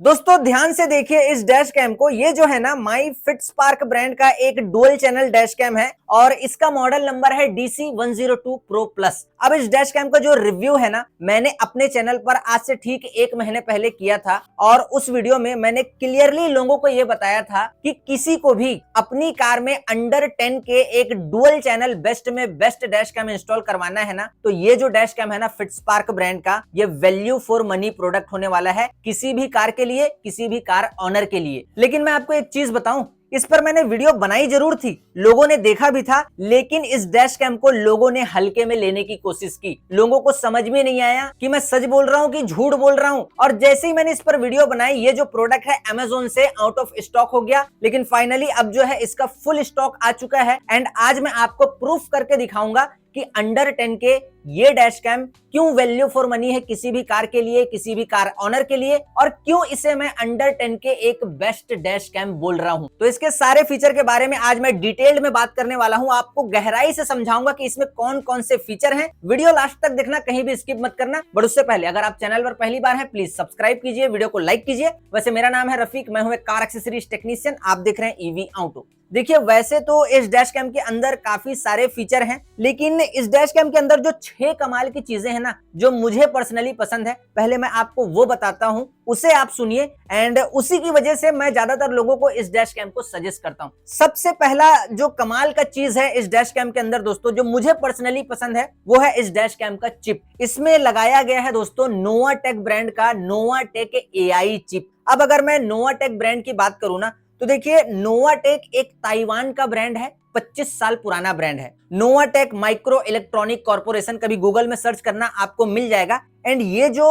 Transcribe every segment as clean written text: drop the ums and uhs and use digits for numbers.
दोस्तों ध्यान से देखिए इस डैश कैम को। ये जो है ना माई फिट स्पार्क ब्रांड का एक डुअल चैनल डैश कैम है और इसका मॉडल नंबर है DC102 Pro Plus। अब इस डैश कैम का जो रिव्यू है ना मैंने अपने चैनल पर आज से ठीक 1 महीने पहले किया था और उस वीडियो में मैंने क्लियरली लोगों को यह बताया था कि किसी को भी अपनी कार में अंडर 10 के एक डुअल चैनल बेस्ट में बेस्ट डैश कैम इंस्टॉल करवाना है ना तो ये जो डैश कैम है ना फिट स्पार्क ब्रांड का, ये वैल्यू फॉर मनी प्रोडक्ट होने वाला है किसी भी कार के लिए, किसी भी कार ऑनर के लिए। लेकिन मैं आपको एक चीज बताऊं, इस पर मैंने वीडियो बनाई जरूर थी, लोगों ने देखा भी था, लेकिन इस डैश कैम को लोगों ने हल्के में लेने की कोशिश की। लोगों को समझ में नहीं आया कि मैं सच बोल रहा हूं कि झूठ बोल रहा हूं। और जैसे ही मैंने इस पर वीडियो बनाई, ये जो प्रोडक्ट है अमेज़न से आउट ऑफ स्टॉक हो गया। लेकिन फाइनली अब जो है इसका फुल स्टॉक आ चुका है एंड आज मैं आपको प्रूफ करके दिखाऊंगा कि अंडर 10 के ये डैश कैम क्यों वैल्यू फॉर मनी है किसी भी कार के लिए, किसी भी कार ऑनर के लिए, और क्यों इसे मैं अंडर 10 के एक बेस्ट डैश कैम बोल रहा हूं। तो इसके सारे फीचर के बारे में आज मैं डिटेल्ड में बात करने वाला हूं, आपको गहराई से समझाऊंगा कि इसमें कौन कौन से फीचर हैं। वीडियो लास्ट तक देखना, कहीं भी स्किप मत करना। बट उससे पहले अगर आप चैनल पर पहली बार हैं प्लीज सब्सक्राइब कीजिए, वीडियो को लाइक कीजिए। वैसे मेरा नाम है रफीक, मैं हूं एक कार एक्सेसरीज टेक्नीशियन, आप देख रहे हैं ईवी ऑटो। देखिए वैसे तो इस डैश कैम के अंदर काफी सारे फीचर हैं, लेकिन इस डैश कैम के अंदर जो 6 कमाल की चीजें हैं ना जो मुझे पर्सनली पसंद है, पहले मैं आपको वो बताता हूं, उसे आप सुनिए एंड उसी की वजह से मैं ज्यादातर लोगों को इस डैश कैम को सजेस्ट करता हूं। सबसे पहला जो कमाल का चीज है इस डैश कैम के अंदर दोस्तों, जो मुझे पर्सनली पसंद है, वो है इस डैश कैम का चिप। इसमें लगाया गया है दोस्तों नोवाटेक ब्रांड का नोवाटेक AI चिप। अब अगर मैं नोवाटेक ब्रांड की बात करूं ना तो देखिए नोवाटेक एक ताइवान का ब्रांड है, 25 साल पुराना ब्रांड है। नोवाटेक माइक्रो इलेक्ट्रॉनिक कॉर्पोरेशन, कभी गूगल में सर्च करना आपको मिल जाएगा। एंड ये जो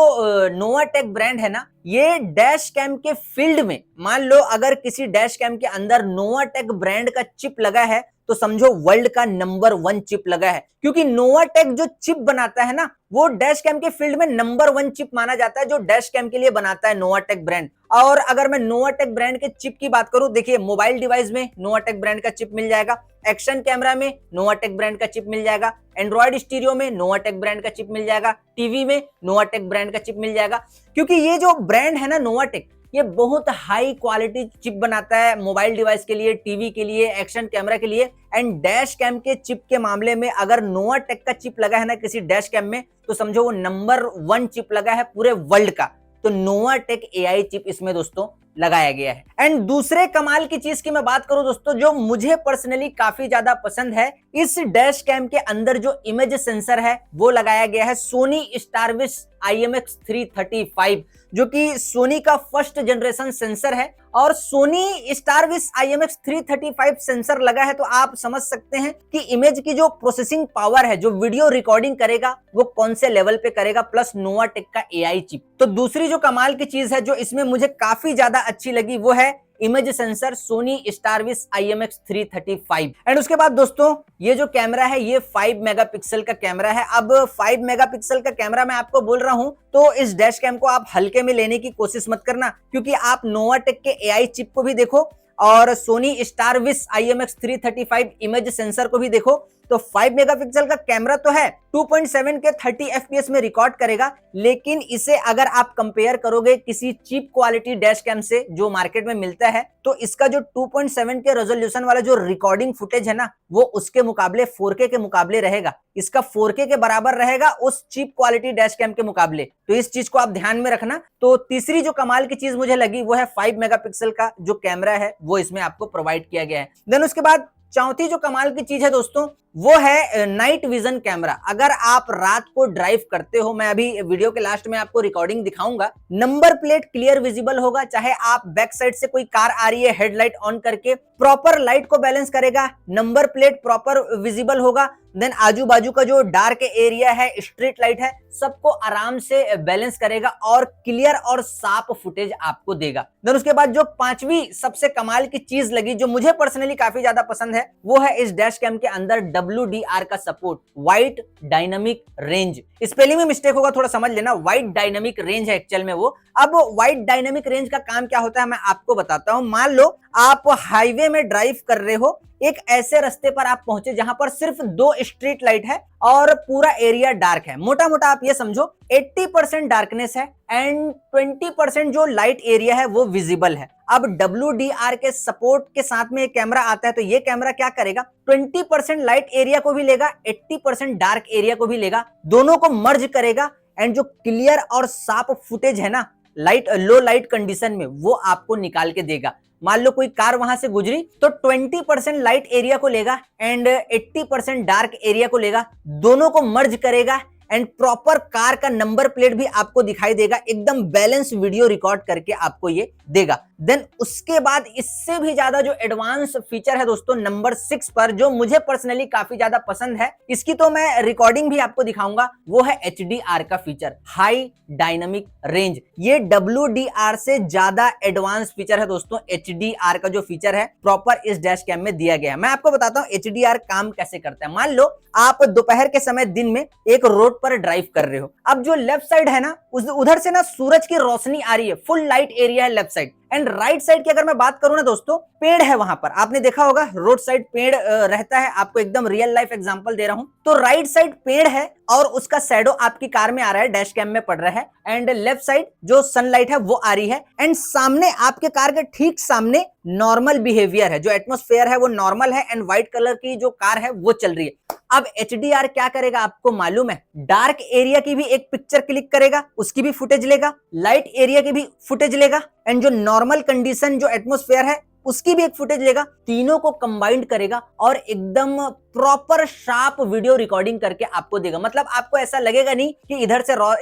नोवाटेक ब्रांड है ना, ये डैश कैम के फील्ड में, मान लो अगर किसी डैश कैम के अंदर नोवाटेक ब्रांड का चिप लगा है तो समझो वर्ल्ड का नंबर 1 चिप लगा है। क्योंकि नोवाटेक जो चिप बनाता है ना वो डैश कैम के फील्ड में नंबर 1 चिप माना जाता है, जो डैश कैम के लिए बनाता है नोवाटेक ब्रांड। और अगर मैं नोवाटेक ब्रांड के चिप की बात करूं, देखिए मोबाइल डिवाइस में नोवाटेक ब्रांड का चिप मिल जाएगा, एक्शन कैमरा में नोवाटेक ब्रांड का चिप मिल जाएगा, एंड्रॉइड स्टीरियो में नोवाटेक ब्रांड का चिप मिल जाएगा, टीवी में नोवाटेक ब्रांड का चिप मिल जाएगा। क्योंकि ये जो ब्रांड है ना नोवाटेक, ये बहुत हाई क्वालिटी चिप बनाता है मोबाइल डिवाइस के लिए, टीवी के लिए, एक्शन कैमरा के लिए। एंड डैश कैम के चिप के मामले में अगर नोवाटेक का चिप लगा है ना किसी डैश कैम में तो समझो वो नंबर 1 चिप लगा है पूरे वर्ल्ड का। तो नोवाटेक AI चिप इसमें दोस्तों लगाया गया है। एंड दूसरे कमाल की चीज की मैं बात करूं दोस्तों, जो मुझे पर्सनली काफी ज्यादा पसंद है, इस डैश कैम के अंदर जो इमेज सेंसर है वो लगाया गया है सोनी स्टारविस IMX335, जो कि सोनी का फर्स्ट जनरेशन सेंसर है। और सोनी स्टारविस IMX335 सेंसर लगा है तो आप समझ सकते हैं कि इमेज की जो प्रोसेसिंग पावर है, जो वीडियो रिकॉर्डिंग करेगा वो कौन से लेवल पे करेगा, प्लस नोवाटेक का AI चिप। तो दूसरी जो कमाल की चीज है जो इसमें मुझे काफी ज्यादा अच्छी लगी वो है image sensor Sony Starvis IMX335। And उसके बाद दोस्तों ये जो कैमरा है ये 5 मेगापिक्सल का कैमरा है। अब 5 मेगापिक्सल का कैमरा मैं आपको बोल रहा हूं तो इस डैश कैम को आप हल्के में लेने की कोशिश मत करना, क्योंकि आप नोवाटेक के AI चिप को भी देखो और Soni Starvis IMX335 image sensor को भी देखो। तो 5 मेगापिक्सल का कैमरा तो है, 2.7 के 30 FPS में रिकॉर्ड करेगा, लेकिन इसे अगर आप कंपेयर करोगे किसी चीप क्वालिटी डैश कैम से जो मार्केट में मिलता है, तो इसका जो 2.7 के रेजोल्यूशन वाला जो रिकॉर्डिंग फुटेज है ना वो उसके मुकाबले 4K के मुकाबले रहेगा, इसका 4K के बराबर रहेगा उस चीप क्वालिटी डैश कैम के मुकाबले। तो इस चीज को आप ध्यान में रखना। तो तीसरी जो कमाल की चीज मुझे लगी वो है 5 मेगापिक्सल का जो कैमरा है वो इसमें आपको प्रोवाइड किया गया है। देन उसके बाद चौथी जो कमाल की चीज है दोस्तों वो है नाइट विजन कैमरा। अगर आप रात को ड्राइव करते हो, मैं अभी वीडियो के लास्ट में आपको रिकॉर्डिंग दिखाऊंगा, नंबर प्लेट क्लियर विजिबल होगा, चाहे आप बैक साइड से कोई कार आ रही है हेडलाइट ऑन करके प्रॉपर लाइट को बैलेंस करेगा, नंबर प्लेट प्रॉपर विजिबल होगा। देन आजू बाजू का जो डार्क एरिया है, स्ट्रीट लाइट है, सबको आराम से बैलेंस करेगा और क्लियर और साफ फुटेज आपको देगा। देन उसके बाद जो पांचवी सबसे कमाल की चीज लगी जो मुझे पर्सनली काफी ज्यादा पसंद है वो है इस डैश कैम के अंदर WDR का support, wide dynamic range. Spelling में मिस्टेक होगा थोड़ा समझ लेना, वाइड डायनामिक रेंज है एक्चुअल में वो। अब वाइड डायनामिक रेंज का काम क्या होता है मैं आपको बताता हूं। मान लो आप हाईवे में ड्राइव कर रहे हो एक ऐसे रास्ते पर आप पहुंचे जहां पर सिर्फ 2 स्ट्रीट लाइट है और पूरा एरिया डार्क है। मोटा मोटा आप ये समझो 80% डार्कनेस है एंड 20% जो लाइट एरिया है वो विजिबल है। अब WDR के सपोर्ट के साथ में कैमरा आता है, तो ये कैमरा क्या करेगा, 20% लाइट एरिया को भी लेगा, 80% डार्क एरिया को भी लेगा, दोनों को मर्ज करेगा एंड जो क्लियर और साफ फुटेज है ना लाइट लो लाइट कंडीशन में, वो आपको निकाल के देगा। मान लो कोई कार वहां से गुजरी तो 20% लाइट एरिया को लेगा एंड 80% डार्क एरिया को लेगा, दोनों को मर्ज करेगा एंड प्रॉपर कार का नंबर प्लेट भी आपको दिखाई देगा, एकदम बैलेंस वीडियो रिकॉर्ड करके आपको ये देगा। देन उसके बाद इससे भी ज्यादा जो एडवांस फीचर है दोस्तों नंबर 6 पर, जो मुझे पर्सनली काफी ज्यादा पसंद है, इसकी तो मैं रिकॉर्डिंग भी आपको दिखाऊंगा, वो है HDR का फीचर, हाई डायनामिक रेंज। ये WDR से ज्यादा एडवांस फीचर है दोस्तों। HDR का जो फीचर है प्रॉपर इस डैश कैम में दिया गया है। मैं आपको बताता हूं HDR काम कैसे करता है। मान लो आप दोपहर के समय दिन में एक रोड पर ड्राइव कर रहे हो, अब जो लेफ्ट साइड है ना उधर से ना सूरज की रोशनी आ रही है, फुल लाइट एरिया है left side and right side की अगर मैं बात करूं ना दोस्तों, पेड़ है वहां पर, आपने देखा होगा रोड साइड पेड़ रहता है, आपको एकदम रियल लाइफ एग्जांपल दे रहा हूं। तो राइट साइड पेड़ है और उसका शैडो आपकी कार में आ रहा है, डैश कैम में पड़ रहा है एंड लेफ्ट साइड जो सनलाइट है वो आ रही है एंड सामने आपके कार के ठीक सामने नॉर्मल बिहेवियर है, जो एटमॉस्फेयर है वो नॉर्मल है एंड व्हाइट कलर की जो कार है वो चल रही है। अब HDR क्या करेगा आपको मालूम है, डार्क एरिया की भी एक पिक्चर क्लिक करेगा, उसकी भी फुटेज लेगा, लाइट एरिया की भी फुटेज लेगा एंड जो नॉर्मल कंडीशन जो एटमॉस्फेयर है उसकी भी एक फुटेज लेगा, तीनों को कंबाइंड करेगा और एकदम प्रॉपर शार्प वीडियो रिकॉर्डिंग करके आपको देगा। मतलब आपको ऐसा लगेगा नहीं कि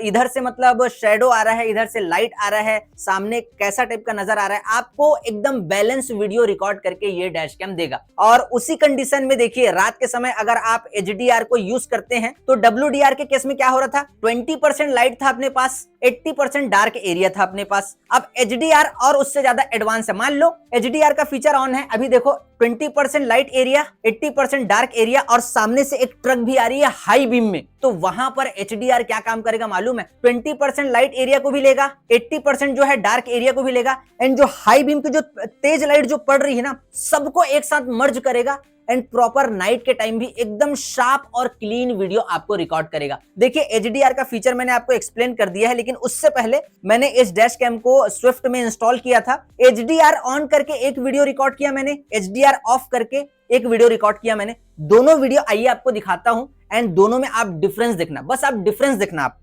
इधर से मतलब शेडो आ रहा है, इधर से लाइट आ रहा है, सामने कैसा टाइप का नजर आ रहा है, आपको एकदम बैलेंस वीडियो रिकॉर्ड करके ये डैश कैम देगा। और उसी कंडीशन में देखिए रात के समय अगर आप HDR को यूज करते हैं तो WDR के केस में क्या हो रहा था, 20% लाइट था अपने पास, 80% डार्क एरिया था अपने पास। अब HDR और उससे ज्यादा एडवांस है। मान लो HDR का फीचर ऑन है, अभी देखो 20% लाइट एरिया, 80% डार्क एरिया और सामने से एक ट्रक भी आ रही है हाई बीम में, तो वहां पर HDR क्या काम करेगा मालूम है, 20% लाइट एरिया को भी लेगा, 80% जो है डार्क एरिया को भी लेगा एंड जो हाई बीम की जो तेज लाइट जो पड़ रही है ना सबको एक साथ मर्ज करेगा एंड प्रॉपर नाइट के टाइम भी एकदम शार्प और क्लीन वीडियो आपको रिकॉर्ड करेगा। देखिए HDR का फीचर मैंने आपको एक्सप्लेन कर दिया है, लेकिन उससे पहले मैंने इस डैश कैम को स्विफ्ट में इंस्टॉल किया था। HDR ऑन करके एक वीडियो रिकॉर्ड किया मैंने, HDR ऑफ करके एक वीडियो रिकॉर्ड किया मैंने, दोनों वीडियो आइए आपको दिखाता हूं एंड दोनों में आप डिफरेंस देखना, बस आप डिफरेंस देखना आप।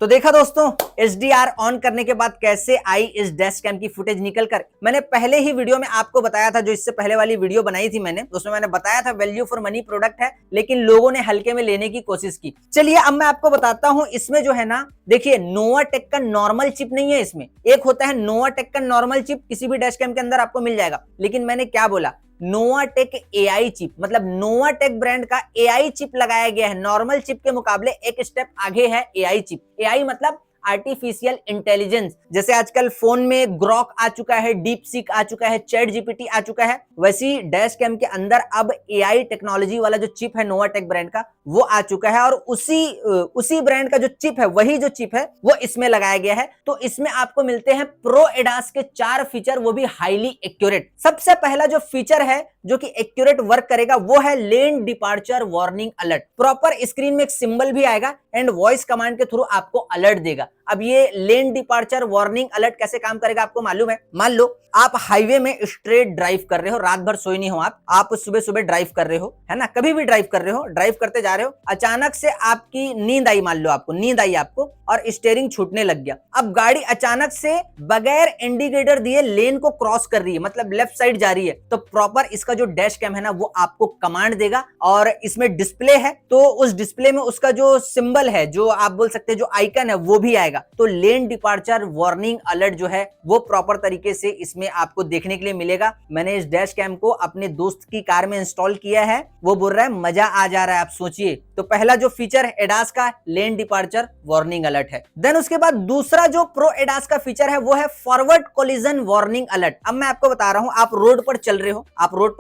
तो देखा दोस्तों HDR ऑन करने के बाद कैसे आई इस डैश कैम की फुटेज निकल कर। मैंने पहले ही वीडियो में आपको बताया था, जो इससे पहले वाली वीडियो बनाई थी मैंने, उसमें मैंने बताया था वैल्यू फॉर मनी प्रोडक्ट है, लेकिन लोगों ने हल्के में लेने की कोशिश की। चलिए अब मैं आपको बताता हूं, इसमें जो है ना, देखिए नोवाटेक का नॉर्मल चिप नहीं है इसमें, एक होता है नोवाटेक का नॉर्मल चिप, किसी भी डैश कैम के अंदर आपको मिल जाएगा। लेकिन मैंने क्या बोला, नोवाटेक AI चिप, मतलब नोवाटेक ब्रांड का AI चिप लगाया गया है। नॉर्मल चिप के मुकाबले एक स्टेप आगे है AI चिप। AI मतलब आर्टिफिशियल इंटेलिजेंस। जैसे आजकल फोन में ग्रॉक आ चुका है, डीप सीक आ चुका है, चैट जीपीटी आ चुका है, वैसी डैश कैम के अंदर अब AI टेक्नोलॉजी वाला जो चिप है नोवाटेक ब्रांड का, वो आ चुका है। और उसी ब्रांड का जो चिप है, वही जो चिप है वो इसमें लगाया गया है। तो इसमें आपको मिलते हैं प्रो एडास के 4 फीचर, वो भी हाईली एक्यूरेट। सबसे पहला जो फीचर है जो कि एक्यूरेट वर्क करेगा वो है lane departure warning alert. Proper screen में एक सिंबल भी आएगा एंड वॉइस कमांड के थ्रू आपको अलर्ट देगा। अब ये लेन डिपार्चर वार्निंग अलर्ट कैसे काम करेगा आपको मालूम है? मान लो आप हाईवे में स्ट्रेट ड्राइव कर रहे हो, रात भर सोए नहीं हो, आप सुबह सुबह ड्राइव कर रहे हो, है ना, कभी भी ड्राइव कर रहे हो, ड्राइव करते जा रहे हो, अचानक से आपकी नींद आई, मान लो आपको नींद आई आपको और स्टीयरिंग छूटने लग गया। अब गाड़ी अचानक से बगैर इंडिकेटर दिए लेन को क्रॉस कर रही है, मतलब लेफ्ट साइड जा रही है, तो प्रॉपर इसका जो डैश कैम है ना वो आपको कमांड देगा। और इसमें डिस्प्ले है, तो उस डिस्प्ले में उसका जो सिंबल है, जो आप बोल सकते हैं जो आइकन है, वो भी आएगा। तो लेन डिपार्चर वार्निंग अलर्ट जो है वो प्रॉपर तरीके से इसमें आपको देखने के लिए मिलेगा। मैंने इस डैश कैम को अपने दोस्त की कार में इंस्टॉल किया है, वो बोल रहा है मजा आ जा रहा है। आप सोचिए, तो पहला जो फीचर है एडास का लेन डिपार्चर वार्निंग अलर्ट है। देन उसके बाद दूसरा जो प्रो एडास का फीचर है वो है फॉरवर्ड कोलिजन वार्निंग अलर्ट। अब मैं आपको बता रहा हूं, आप रोड पर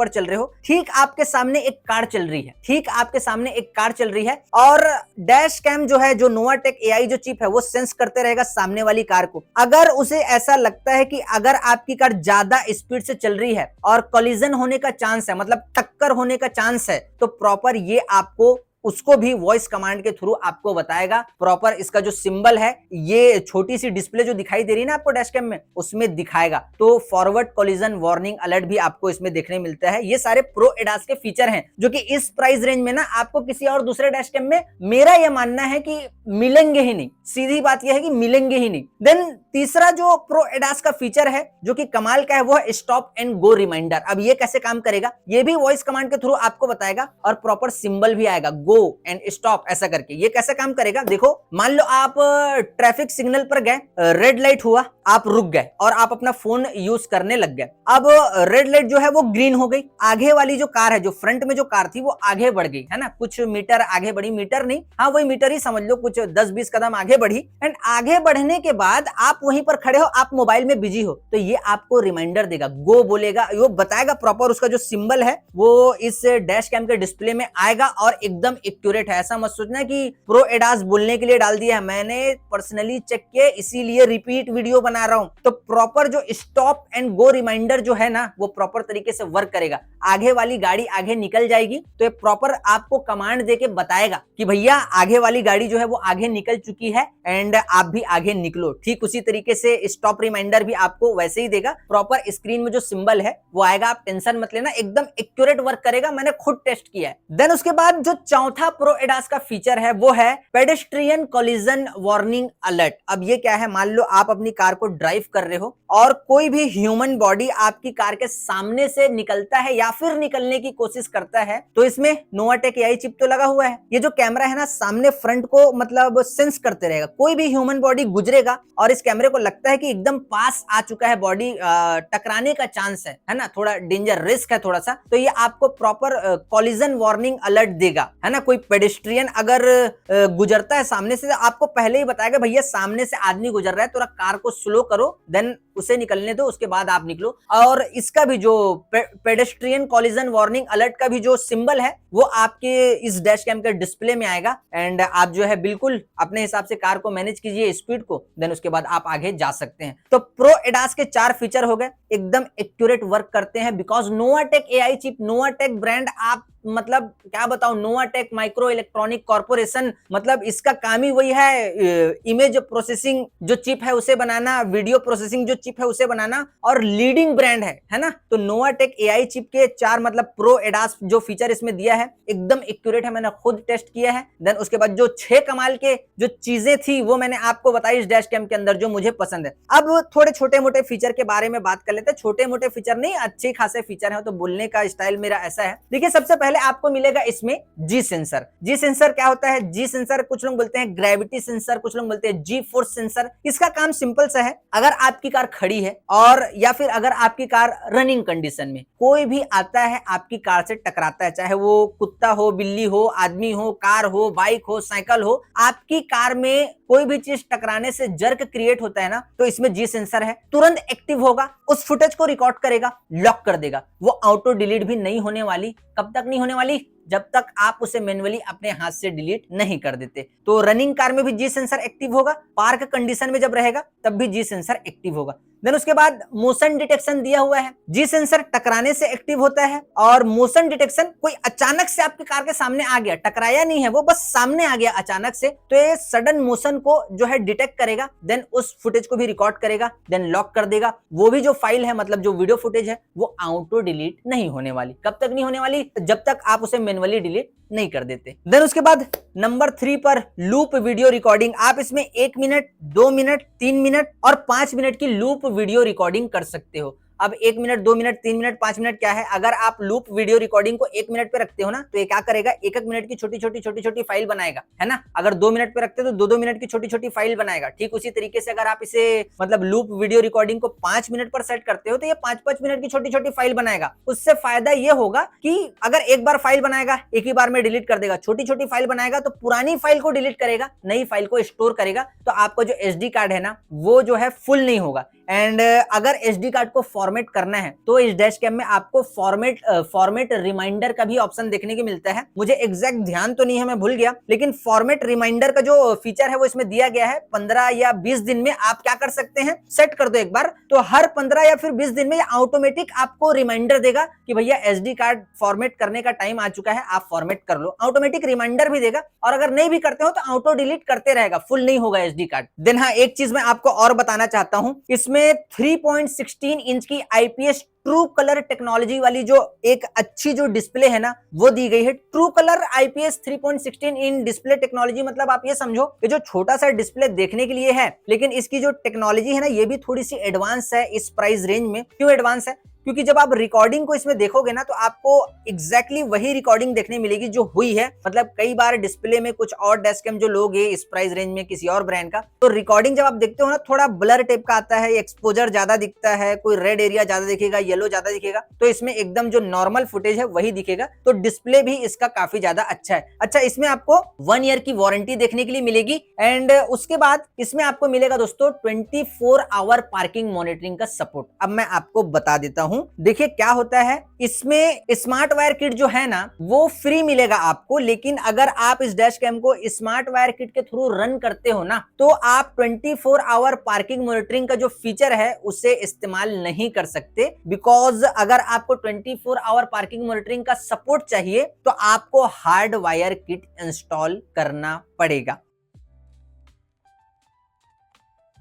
चल रहे हो, ठीक आपके सामने एक कार चल रही है, और डैश कैम जो है, जो नोवाटेक AI जो चिप है, वो सेंस करते रहेगा सामने वाली कार को। अगर उसे ऐसा लगता है कि अगर आपकी कार ज्यादा स्पीड से चल रही है और कोलिजन होने का चांस है, मतलब टक्कर होने का चांस है, तो प्रॉपर ये आपको उसको भी वॉइस कमांड के थ्रू आपको बताएगा। प्रॉपर इसका जो सिंबल है, ये छोटी सी डिस्प्ले जो दिखाई दे रही है ना आपको डैश कैम में, उसमें दिखाएगा। तो फॉरवर्ड कोलिजन वार्निंग अलर्ट भी आपको इसमें देखने मिलता है। ये सारे प्रो एडास के फीचर हैं जो कि इस प्राइस रेंज में ना आपको किसी और दूसरे डैश कैम में, मेरा यह मानना है कि मिलेंगे ही नहीं। सीधी बात यह है कि मिलेंगे ही नहीं। देन तीसरा जो प्रो एडास का फीचर है जो कि कमाल का है, वो है स्टॉप एंड गो रिमाइंडर। अब ये कैसे काम करेगा, ये भी वॉइस कमांड के थ्रू आपको बताएगा और प्रॉपर सिंबल भी आएगा, गो एंड स्टॉप ऐसा करके। ये कैसे काम करेगा, देखो मान लो आप ट्रैफिक सिग्नल पर गए, रेड लाइट हुआ, आप रुक गए और आप अपना फोन यूज करने लग गए। अब रेड लाइट जो है वो ग्रीन हो गई, आगे वाली जो कार है, जो फ्रंट में जो कार थी, वो आगे बढ़ गई, है ना, कुछ मीटर आगे बढ़ी, मीटर नहीं, हाँ वही मीटर ही समझ लो, कुछ 10-20 कदम आगे बढ़ी। एंड आगे बढ़ने के बाद आप वहीं पर खड़े हो, आप मोबाइल में बिजी हो, तो ये आपको रिमाइंडर देगा, गो बोलेगा, वो बताएगा। प्रॉपर उसका जो सिंबल है वो इस डैश कैम के डिस्प्ले में आएगा और एकदम एक्यूरेट है। ऐसा मत सोचना कि प्रो एडास बोलने के लिए डाल दिया है, मैंने पर्सनली चेक किया, इसीलिए रिपीट वीडियो बना रहा हूं। तो प्रॉपर जो स्टॉप एंड गो रिमाइंडर जो है ना, वो प्रॉपर तरीके से वर्क करेगा। आगे वाली गाड़ी आगे निकल जाएगी तो ये प्रॉपर आपको कमांड देके बताएगा कि भैया आगे वाली गाड़ी जो है वो आगे निकल चुकी है एंड आप भी आगे निकलो। ठीक उसी तरीके से स्टॉप रिमाइंडर भी आपको वैसे ही देगा। प्रॉपर स्क्रीन में जो सिंबल है वो आएगा, आप टेंशन मत लेना, एकदम एक्यूरेट वर्क करेगा, मैंने खुद टेस्ट किया है। देन उसके बाद जो चौथा प्रो एडास का फीचर है वो है पेडेस्ट्रियन कोलिजन वार्निंग अलर्ट। अब ये क्या है, मान लो आप अपनी कार को ड्राइव कर रहे हो और कोई भी ह्यूमन बॉडी आपकी कार के सामने से निकलता है या फिर निकलने की कोशिश करता है, तो इसमें नोवाटेक AI चिप तो लगा हुआ है। ये जो कैमरा है ना, सामने फ्रंट को मतलब सेंस करते रहेगा। कोई भी ह्यूमन बॉडी गुजरेगा और इस कैमरे को लगता है कि एकदम पास आ चुका है, बॉडी टकराने का चांस है ना, थोड़ा डेंजर रिस्क है थोड़ा सा, तो ये आपको प्रॉपर कोलिजन वार्निंग अलर्ट देगा, है ना। कोई पेडेस्ट्रियन अगर गुजरता है सामने से, आपको पहले ही बताएगा भैया सामने से आदमी गुजर रहा है, थोड़ा कार को स्लो करो, देन उसे निकलने दो, उसके बाद आप निकलो। और इसका भी जो पेडेस्ट्रियन कोलिजन वार्निंग अलर्ट का भी जो सिंबल है वो आपके इस डैश कैम के डिस्प्ले में आएगा एंड आप जो है बिल्कुल अपने हिसाब से कार को मैनेज कीजिए स्पीड को, देन उसके बाद आप आगे जा सकते हैं। तो प्रो एडास के 4 फीचर हो गए, एकदम एक्यूरेट वर्क करते हैं because Novatec AI chip, Novatec brand, आप मतलब क्या बताऊं, नोवाटेक माइक्रो इलेक्ट्रॉनिक कॉर्पोरेशन, मतलब इसका काम ही वही है, इमेज प्रोसेसिंग जो चिप है उसे बनाना, वीडियो प्रोसेसिंग जो चिप है उसे बनाना, और लीडिंग ब्रांड है ना। तो नोवाटेक एआई चिप के 4 मतलब प्रो एडास जो फीचर इसमें दिया है एकदम एक्यूरेट है, मैंने खुद टेस्ट किया है। देन उसके बाद जो 6 कमाल के जो चीजें थी वो मैंने आपको बताई इस डैश कैम के अंदर जो मुझे पसंद है। अब थोड़े छोटे मोटे फीचर के बारे में बात कर लेते हैं। छोटे मोटे फीचर नहीं, अच्छे खासे फीचर है, तो बोलने का स्टाइल मेरा ऐसा है। देखिए सबसे पहले आपको मिलेगा इसमें जी सेंसर। जी सेंसर क्या होता है? जी सेंसर कुछ लोग बोलते हैं ग्रेविटी सेंसर, कुछ लोग बोलते हैं जी फोर्स सेंसर। इसका काम सिंपल सा है, अगर आपकी कार खड़ी है और या फिर अगर आपकी कार रनिंग कंडीशन में कोई भी आता है आपकी कार से टकराता है, चाहे वो कुत्ता हो, बिल्ली हो, आदमी हो, कार हो, बाइक हो, साइकिल हो, आपकी कार में कोई भी चीज टकराने से जर्क क्रिएट होता है ना, तो इसमें जी सेंसर है, तुरंत एक्टिव होगा, उस फुटेज को रिकॉर्ड करेगा, लॉक कर देगा। वो ऑटो डिलीट भी नहीं होने वाली। कब तक नहीं होने वाली? जब तक आप उसे मैन्युअली अपने हाथ से डिलीट नहीं कर देते। तो रनिंग कार में भी जी सेंसर एक्टिव होगा, पार्क कंडीशन में जब रहेगा तब भी जी सेंसर एक्टिव होगा। देन उसके बाद मोशन डिटेक्शन दिया हुआ है। जी सेंसर टकराने से एक्टिव होता है, और मोशन डिटेक्शन कोई अचानक से आपकी कार के सामने आ गया, टकराया नहीं है, वो बस सामने आ गया अचानक से, तो ये सडन मोशन को जो है डिटेक्ट करेगा, देन उस फुटेज को भी रिकॉर्ड करेगा, देन लॉक कर देगा। वो भी जो फाइल है मतलब जो वीडियो फुटेज है वो ऑटो डिलीट नहीं होने वाली। कब तक नहीं होने वाली? जब तक आप उसे मैन्युअली डिलीट नहीं कर देते। देन उसके बाद नंबर 3 पर लूप वीडियो रिकॉर्डिंग। आप इसमें 1 मिनट, 2 मिनट, 3 मिनट और 5 मिनट की लूप वीडियो रिकॉर्डिंग कर सकते हो। अब 1 मिनट, 2 मिनट, 3 मिनट, 5 मिनट क्या है? अगर आप लूप वीडियो रिकॉर्डिंग को 1 मिनट पे रखते हो ना, तो ये क्या करेगा? 1-1 मिनट की छोटी-छोटी फाइल बनाएगा, है ना। अगर 2 मिनट पे रखते हो तो 2-2 मिनट की छोटी-छोटी फाइल बनाएगा। ठीक उसी तरीके से अगर आप इसे मतलब लूप वीडियो रिकॉर्डिंग को 5 मिनट पर सेट करते हो तो ये 5-5 मिनट की छोटी-छोटी फाइल बनाएगा। उससे फायदा ये होगा कि अगर एक बार फाइल बनाएगा एक ही बार में डिलीट कर देगा, छोटी-छोटी फाइल बनाएगा तो पुरानी फाइल को डिलीट करेगा, नई फाइल को स्टोर करेगा, तो आपका जो एसडी कार्ड है ना वो जो है फुल नहीं होगा। एंड अगर एसडी कार्ड को फॉर्मेट करना है तो इस डैश कैम में आपको फॉर्मेट रिमाइंडर का भी ऑप्शन देखने को मिलता है। मुझे एग्जैक्ट ध्यान तो नहीं है, मैं भूल गया, लेकिन फॉर्मेट रिमाइंडर का जो फीचर है वो इसमें दिया गया है। 15 या 20 दिन में आप क्या कर सकते हैं, सेट कर दो एक बार, तो हर 15 या फिर 20 दिन में ऑटोमेटिक आपको रिमाइंडर देगा कि भैया एसडी कार्ड फॉर्मेट करने का टाइम आ चुका है, आप फॉर्मेट कर लो। ऑटोमेटिक रिमाइंडर भी देगा, और अगर नहीं भी करते हो तो ऑटो डिलीट करते रहेगा, फुल नहीं होगा एसडी कार्ड। देन हाँ, एक चीज मैं आपको और बताना चाहता हूं, इसमें 3.16 इंच की आईपीएस ट्रू कलर टेक्नोलॉजी वाली जो एक अच्छी जो डिस्प्ले है ना वो दी गई है। True colour IPS 3.16 in display technology मतलब आप ये समझो कि जो छोटा सा डिस्प्ले देखने के लिए है, लेकिन इसकी जो टेक्नोलॉजी है ना ये भी थोड़ी सी एडवांस है इस प्राइस रेंज में। क्यों एडवांस है? क्योंकि जब आप रिकॉर्डिंग को इसमें देखोगे ना तो आपको एग्जैक्टली वही रिकॉर्डिंग देखने मिलेगी जो हुई है। मतलब कई बार डिस्प्ले में कुछ और डैश कैम जो लोगे इस प्राइस रेंज में किसी और ब्रांड का, तो रिकॉर्डिंग जब आप देखते हो ना थोड़ा ब्लर टाइप का आता है, एक्सपोजर ज्यादा दिखता है, कोई रेड एरिया ज्यादा दिखेगा, येलो ज्यादा दिखेगा, तो इसमें एकदम जो नॉर्मल फुटेज है वही दिखेगा। तो डिस्प्ले भी इसका काफी ज्यादा अच्छा है। अच्छा, इसमें आपको 1 ईयर की वारंटी देखने के लिए मिलेगी, एंड उसके बाद इसमें आपको मिलेगा दोस्तों 24 आवर पार्किंग मॉनिटरिंग का सपोर्ट। अब मैं आपको बता देता हूं, देखिए क्या होता है इसमें। स्मार्ट वायर किट जो है ना वो फ्री मिलेगा आपको, लेकिन अगर आप इस डैश कैम को स्मार्ट वायर किट के थ्रू रन करते हो ना तो आप 24 आवर पार्किंग मॉनिटरिंग का जो फीचर है उसे इस्तेमाल नहीं कर सकते। बिकॉज अगर आपको 24 आवर पार्किंग मॉनिटरिंग का सपोर्ट चाहिए तो आपको हार्ड वायर किट इंस्टॉल करना पड़ेगा।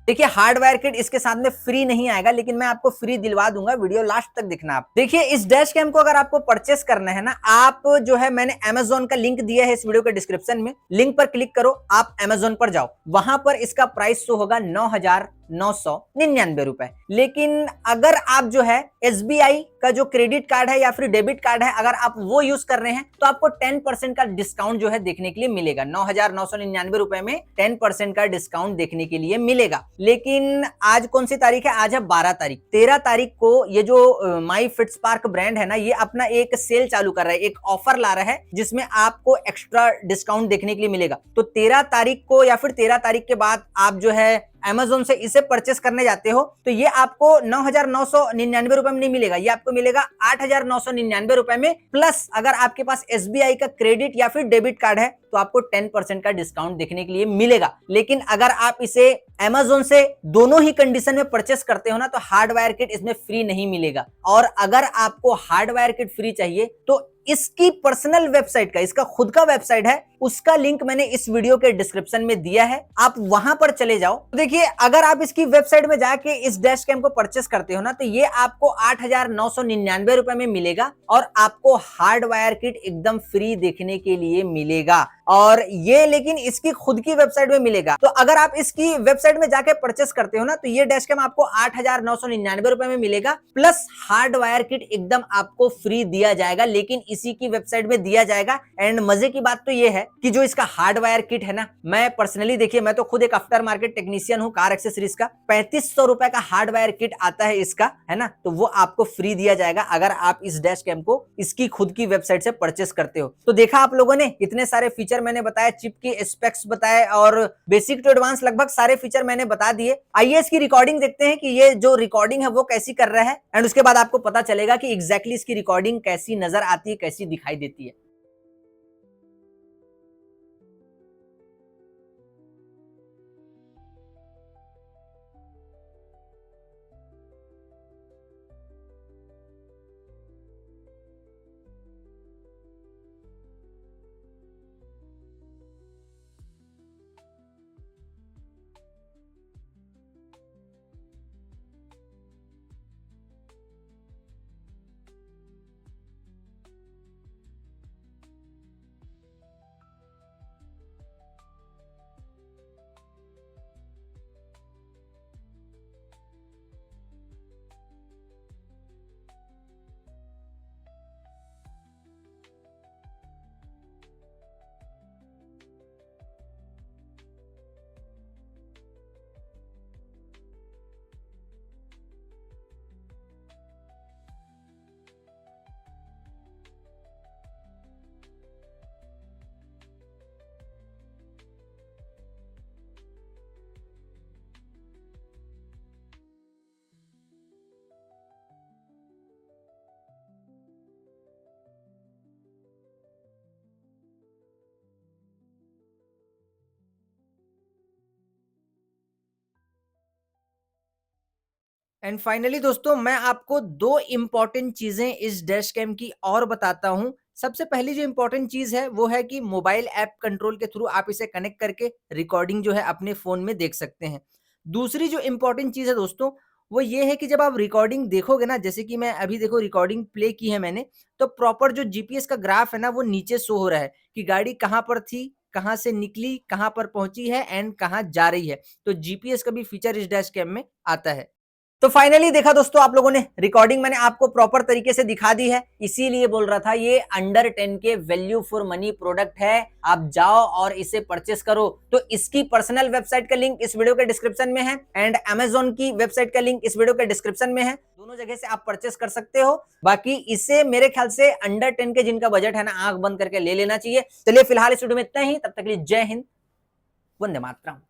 देखिए हार्डवेयर किट इसके साथ में फ्री नहीं आएगा, लेकिन मैं आपको फ्री दिलवा दूंगा, वीडियो लास्ट तक देखना आप। देखिए इस डैश कैम को अगर आपको परचेस करना है ना, आप जो है मैंने Amazon का लिंक दिया है इस वीडियो के डिस्क्रिप्शन में, लिंक पर क्लिक करो, आप Amazon पर जाओ, वहां पर इसका प्राइस शो होगा 9,999 रुपए। लेकिन अगर आप जो है SBI का जो क्रेडिट कार्ड है या फिर डेबिट कार्ड है अगर आप वो यूज कर रहे हैं तो आपको 10% का डिस्काउंट जो है देखने के लिए मिलेगा। 9,999 रुपए में 10% का डिस्काउंट देखने के लिए मिलेगा। लेकिन आज कौन सी तारीख है? आज है 12 तारीख। 13 तारीख को ये जो माई फिट्स पार्क ब्रांड है ना ये अपना एक सेल चालू कर रहा है, एक ऑफर ला रहा है जिसमें आपको एक्स्ट्रा डिस्काउंट देखने के लिए मिलेगा। तो 13 तारीख को या फिर 13 तारीख के बाद आप जो है Amazon से इसे परचेस करने जाते हो तो ये आपको 9,999 रुपए में नहीं मिलेगा, ये आपको मिलेगा 8,999 रुपए में। प्लस अगर आपके पास SBI का क्रेडिट या फिर डेबिट कार्ड है तो आपको 10% का डिस्काउंट देखने के लिए मिलेगा। लेकिन अगर आप इसे Amazon से दोनों ही कंडीशन में परचेस करते हो ना, तो हार्डवायर किट इसमें फ्री नहीं मिलेगा। और अगर आपको हार्डवायर किट फ्री चाहिए तो इसकी पर्सनल वेबसाइट का, इसका खुद का वेबसाइट है, उसका लिंक मैंने इस वीडियो के डिस्क्रिप्शन में दिया है, आप वहां पर चले जाओ। देखिए, अगर आप इसकी वेबसाइट में जाके इस डैश कैम को परचेस करते हो ना, तो ये आपको 8,999 रुपए में मिलेगा और आपको हार्डवायर किट एकदम फ्री देखने के लिए मिलेगा। और ये लेकिन इसकी खुद की वेबसाइट में मिलेगा। तो अगर आप इसकी वेबसाइट में जाके परचेस करते हो ना, तो ये डैश कैम आपको 8,999 रुपए में मिलेगा, प्लस हार्डवायर किट एकदम आपको फ्री दिया जाएगा, लेकिन इसी की वेबसाइट में दिया जाएगा। एंड मजे की बात तो ये है कि जो इसका हार्डवायर किट है ना, मैं पर्सनली, देखिए मैं तो खुद एक आफ्टर मार्केट टेक्नीशियन हूं कार एक्सेसरीज का, 3500 रुपए का हार्डवायर किट आता है इसका, है ना, तो वो आपको फ्री दिया जाएगा अगर आप इस डैश कैम को इसकी खुद की वेबसाइट से परचेस करते हो। तो देखा आप लोगों ने, इतने सारे फीचर मैंने बताया, चिप की स्पेक्स बताए और बेसिक टू एडवांस लगभग सारे फीचर मैंने बता दिए। आइए इसकी रिकॉर्डिंग देखते हैं कि ये जो रिकॉर्डिंग है वो कैसी कर रहा है, एंड उसके बाद आपको पता चलेगा कि एग्जैक्टली इसकी रिकॉर्डिंग कैसी नजर आती है, कैसी दिखाई देती है। एंड फाइनली दोस्तों, मैं आपको दो इंपॉर्टेंट चीजें इस डैश कैम की और बताता हूं। सबसे पहली जो इंपॉर्टेंट चीज है वो है कि मोबाइल ऐप कंट्रोल के थ्रू आप इसे कनेक्ट करके रिकॉर्डिंग जो है अपने फोन में देख सकते हैं। दूसरी जो इंपॉर्टेंट चीज है दोस्तों, वो ये है कि जब आप रिकॉर्डिंग देखोगे ना, जैसे कि मैं अभी देखो रिकॉर्डिंग प्ले की है मैंने, तो प्रॉपर जो जीपीएस का ग्राफ है ना, वो नीचे शो हो रहा है कि गाड़ी कहाँ पर थी, कहाँ से निकली, कहाँ पर पहुंची है एंड कहाँ जा रही है। तो जीपीएस का भी फीचर इस डैश कैम में आता है। तो फाइनली देखा दोस्तों, आप लोगों ने रिकॉर्डिंग मैंने आपको प्रॉपर तरीके से दिखा दी है, इसीलिए बोल रहा था ये अंडर 10 के वैल्यू फॉर मनी प्रोडक्ट है। आप जाओ और इसे परचेस करो। तो इसकी पर्सनल वेबसाइट का लिंक इस वीडियो के डिस्क्रिप्शन में है एंड Amazon की वेबसाइट का लिंक इस वीडियो के डिस्क्रिप्शन में है। दोनों जगह से आप परचेस कर सकते हो। बाकी इसे मेरे ख्याल से अंडर 10 के जिनका बजट है ना, आंख बंद करके ले लेना चाहिए। चलिए फिलहाल इस वीडियो में इतना ही, तब तक के लिए जय हिंद, वंदे मातरम।